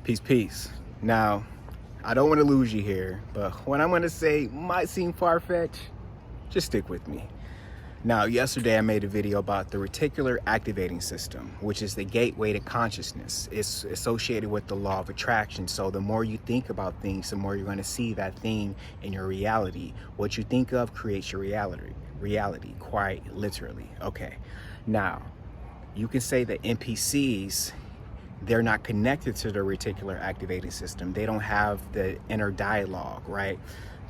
Peace, peace. Now, I don't want to lose you here, but what I'm going to say might seem far-fetched. Just stick with me. Now, yesterday I made a video about the reticular activating system, which is the gateway to consciousness. It's associated with the law of attraction. So the more you think about things, the more you're going to see that thing in your reality. What you think of creates your reality, quite literally. Okay. Now, you can say that NPCs, they're not connected to the reticular activating system. They don't have the inner dialogue, right?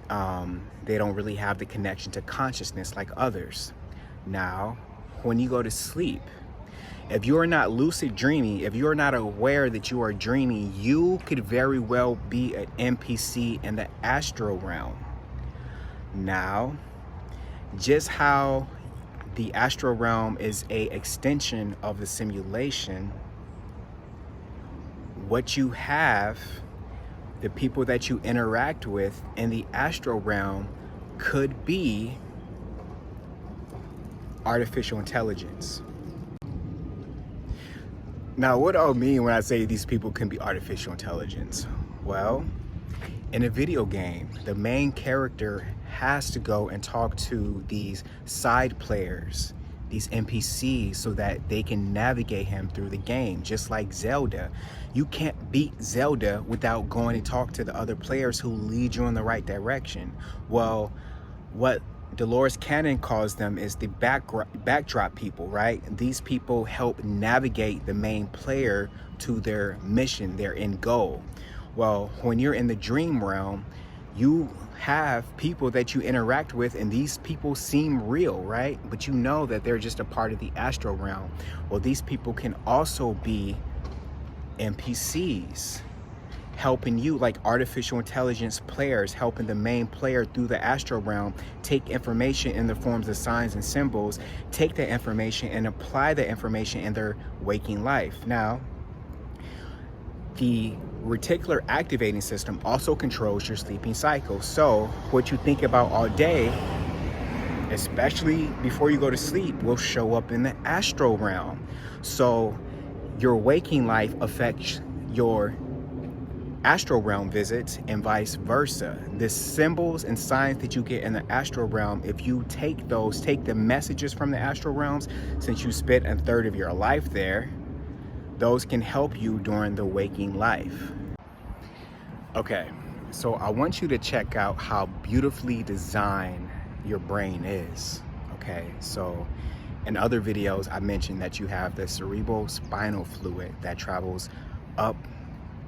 They don't really have the connection to consciousness like others. Now, when you go to sleep, if you're not lucid dreaming, if you're not aware that you are dreaming, you could very well be an NPC in the astral realm. Now, just how the astral realm is an extension of the simulation, what you have, the people that you interact with in the astral realm could be artificial intelligence. Now, what do I mean when I say these people can be artificial intelligence? Well, in a video game, the main character has to go and talk to these side players, these NPCs, so that they can navigate him through the game, just like Zelda. You can't beat Zelda without going and talk to the other players who lead you in the right direction. Well, what Dolores Cannon calls them is the backdrop people, right? These people help navigate the main player to their mission, their end goal. Well, when you're in the dream realm, you have people that you interact with, and these people seem real, right? But you know that they're just a part of the astral realm. Well, these people can also be NPCs helping you, like artificial intelligence players helping the main player through the astral realm take information in the forms of signs and symbols, take that information and apply that information in their waking life. Now, the reticular activating system also controls your sleeping cycle. So what you think about all day, especially before you go to sleep, will show up in the astral realm. So your waking life affects your astral realm visits and vice versa. The symbols and signs that you get in the astral realm, if you take the messages from the astral realms, since you spent a third of your life there, those can help you during the waking life. Okay, so I want you to check out how beautifully designed your brain is. Okay, so in other videos I mentioned that you have the cerebral spinal fluid that travels up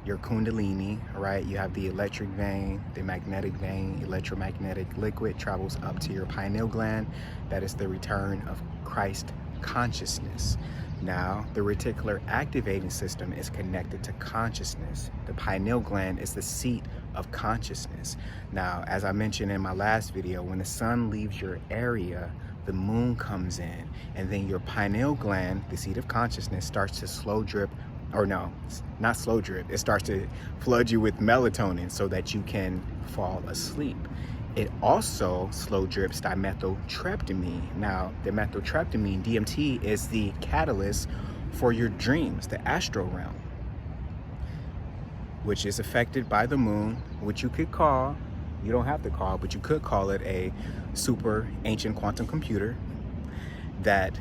your kundalini, right? You have the electric vein, the magnetic vein, electromagnetic liquid travels up to your pineal gland. That is the return of Christ consciousness. Now, the reticular activating system is connected to consciousness. The pineal gland is the seat of consciousness. Now, as I mentioned in my last video, when the sun leaves your area, the moon comes in, and then your pineal gland, the seat of consciousness, starts to slow drip, or no, not slow drip, it starts to flood you with melatonin so that you can fall asleep. It also slow drips dimethyltryptamine. Now, dimethyltryptamine, DMT, is the catalyst for your dreams, the astral realm, which is affected by the moon, which you could call, you don't have to call, but you could call it a super ancient quantum computer that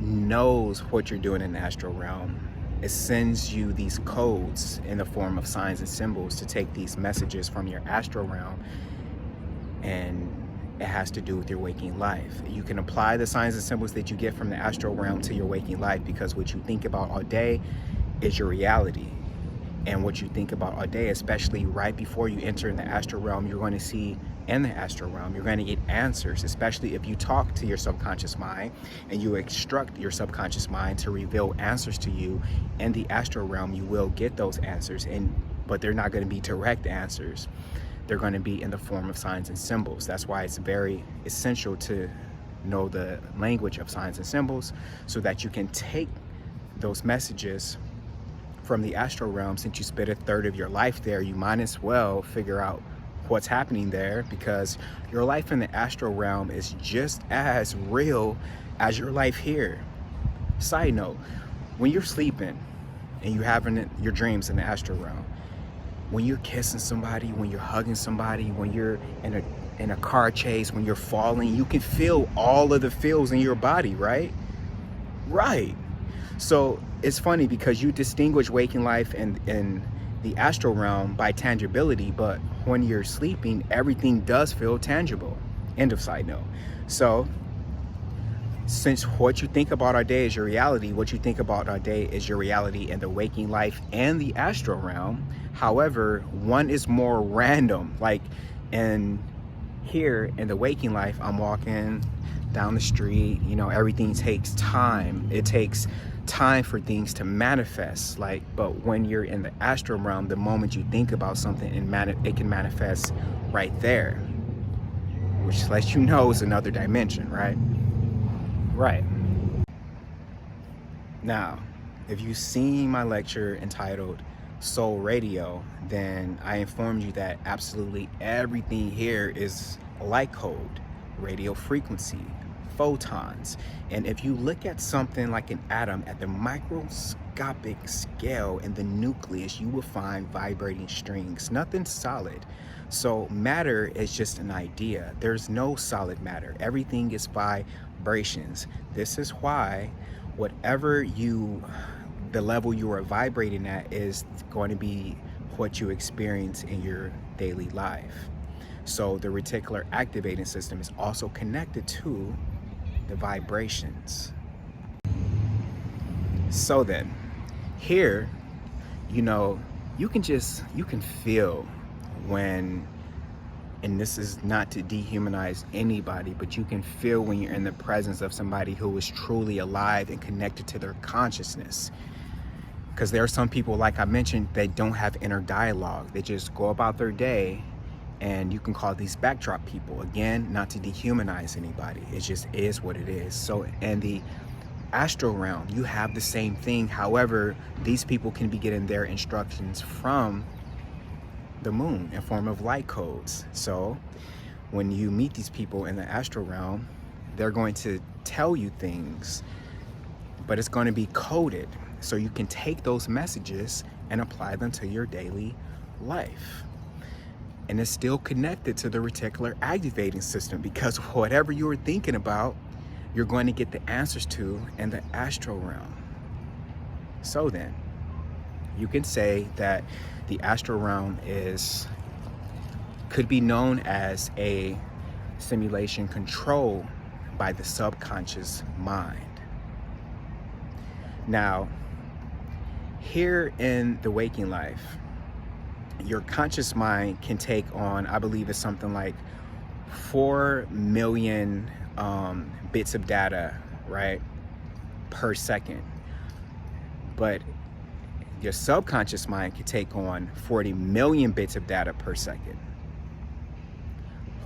knows what you're doing in the astral realm. It sends you these codes in the form of signs and symbols to take these messages from your astral realm, and it has to do with your waking life. You can apply the signs and symbols that you get from the astral realm to your waking life, because what you think about all day is your reality. And what you think about all day, especially right before you enter in the astral realm, you're going to see in the astral realm, you're going to get answers, especially if you talk to your subconscious mind and you instruct your subconscious mind to reveal answers to you in the astral realm. You will get those answers, but they're not going to be direct answers. They're going to be in the form of signs and symbols. That's why it's very essential to know the language of signs and symbols, so that you can take those messages from the astral realm. Since you spent a third of your life there, you might as well figure out what's happening there, because your life in the astral realm is just as real as your life here. Side note, when you're sleeping, and you having your dreams in the astral realm. When you're kissing somebody, when you're hugging somebody, when you're in a car chase, when you're falling, you can feel all of the feels in your body, right? Right. So it's funny because you distinguish waking life and the astral realm by tangibility, but when you're sleeping, everything does feel tangible. End of side note. So since what you think about our day is your reality, what you think about our day is your reality in the waking life and the astral realm. However, one is more random. Like here in the waking life, I'm walking down the street, you know, everything takes time. It takes time for things to manifest. But when you're in the astral realm, the moment you think about something, it can manifest right there, which lets you know it's another dimension, right? Right. Now, if you've seen my lecture entitled Soul Radio, then I informed you that absolutely everything here is light code, radio frequency, photons. And if you look at something like an atom at the microscopic scale in the nucleus, you will find vibrating strings, nothing solid. So matter is just an idea. There's no solid matter. Everything is vibrations. This is why whatever the level you are vibrating at is going to be what you experience in your daily life. So the reticular activating system is also connected to the vibrations. So then here, you know, you can feel when, and this is not to dehumanize anybody, but you can feel when you're in the presence of somebody who is truly alive and connected to their consciousness. Because there are some people, like I mentioned, that don't have inner dialogue. They just go about their day, and you can call these backdrop people. Again, not to dehumanize anybody. It just is what it is. So in the astral realm, you have the same thing. However, these people can be getting their instructions from the moon in form of light codes. So when you meet these people in the astral realm, they're going to tell you things, but it's going to be coded. So you can take those messages and apply them to your daily life. And it's still connected to the reticular activating system, because whatever you were thinking about, you're going to get the answers to in the astral realm. So then, you can say that the astral realm could be known as a simulation controlled by the subconscious mind. Now, here in the waking life, your conscious mind can take on, I believe it's something like 4 million bits of data, right, per second. But your subconscious mind can take on 40 million bits of data per second.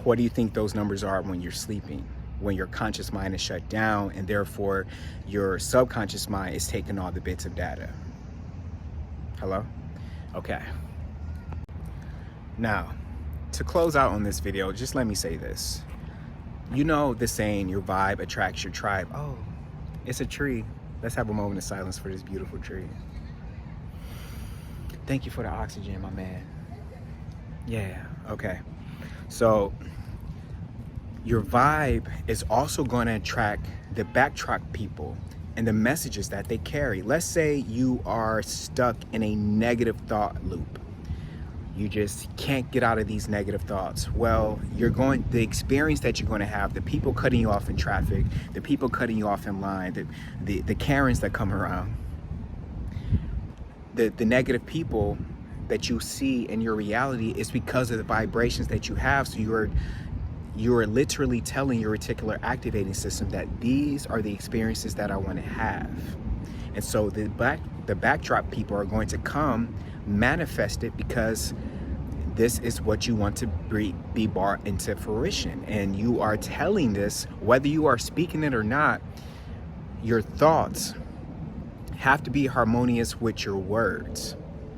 What do you think those numbers are when you're sleeping? When your conscious mind is shut down, and therefore your subconscious mind is taking all the bits of data. Hello? Okay. Now, to close out on this video, just let me say this. You know the saying, your vibe attracts your tribe. Oh, it's a tree. Let's have a moment of silence for this beautiful tree. Thank you for the oxygen, my man. Yeah, okay. So your vibe is also going to attract the backtrack people and the messages that they carry. Let's say you are stuck in a negative thought loop. You just can't get out of these negative thoughts. Well, the experience that you're going to have, the people cutting you off in traffic, the people cutting you off in line, the Karens that come around, the negative people that you see in your reality is because of the vibrations that you have. So you are literally telling your reticular activating system that these are the experiences that I want to have. And so the backdrop people are going to come manifest it, because this is what you want to be brought into fruition. And you are telling this, whether you are speaking it or not, your thoughts have to be harmonious with your words.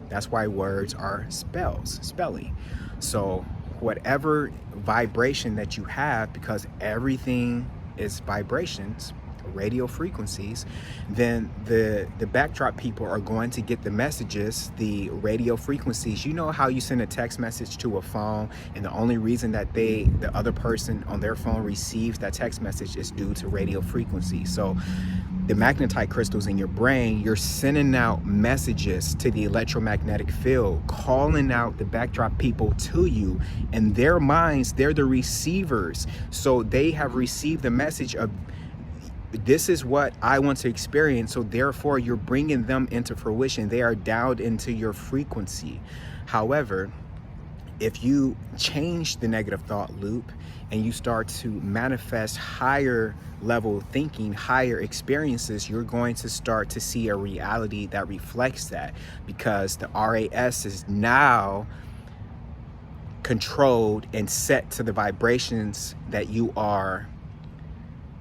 That's why words are spelling. So whatever vibration that you have, because everything is vibrations, radio frequencies, then the backdrop people are going to get the messages, the radio frequencies. You know how you send a text message to a phone, and the only reason that the other person on their phone receives that text message is due to radio frequency. So the magnetite crystals in your brain, you're sending out messages to the electromagnetic field, calling out the backdrop people to you. In their minds, they're the receivers. So they have received the message of, this is what I want to experience. So therefore, you're bringing them into fruition. They are dialed into your frequency. However, if you change the negative thought loop and you start to manifest higher level thinking, higher experiences, you're going to start to see a reality that reflects that, because the RAS is now controlled and set to the vibrations that you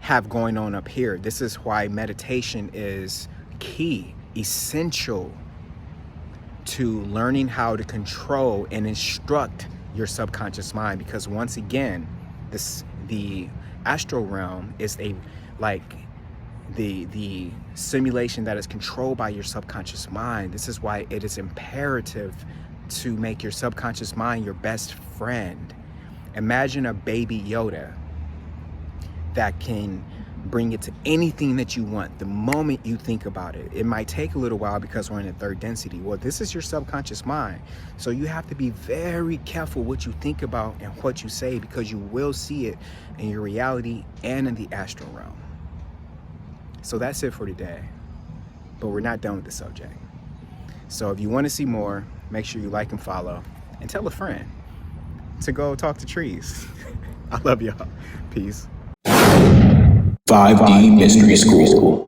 have going on up here. This is why meditation is key, essential to learning how to control and instruct your subconscious mind. Because once again, the astral realm is the simulation that is controlled by your subconscious mind. This is why it is imperative to make your subconscious mind your best friend. Imagine a baby Yoda that can bring it to anything that you want the moment you think about it. It might take a little while because we're in the third density. Well, this is your subconscious mind. So you have to be very careful what you think about and what you say, because you will see it in your reality and in the astral realm. So that's it for today. But we're not done with the subject. So if you want to see more, make sure you like and follow, and tell a friend to go talk to trees. I love y'all. Peace. 5D Mystery School.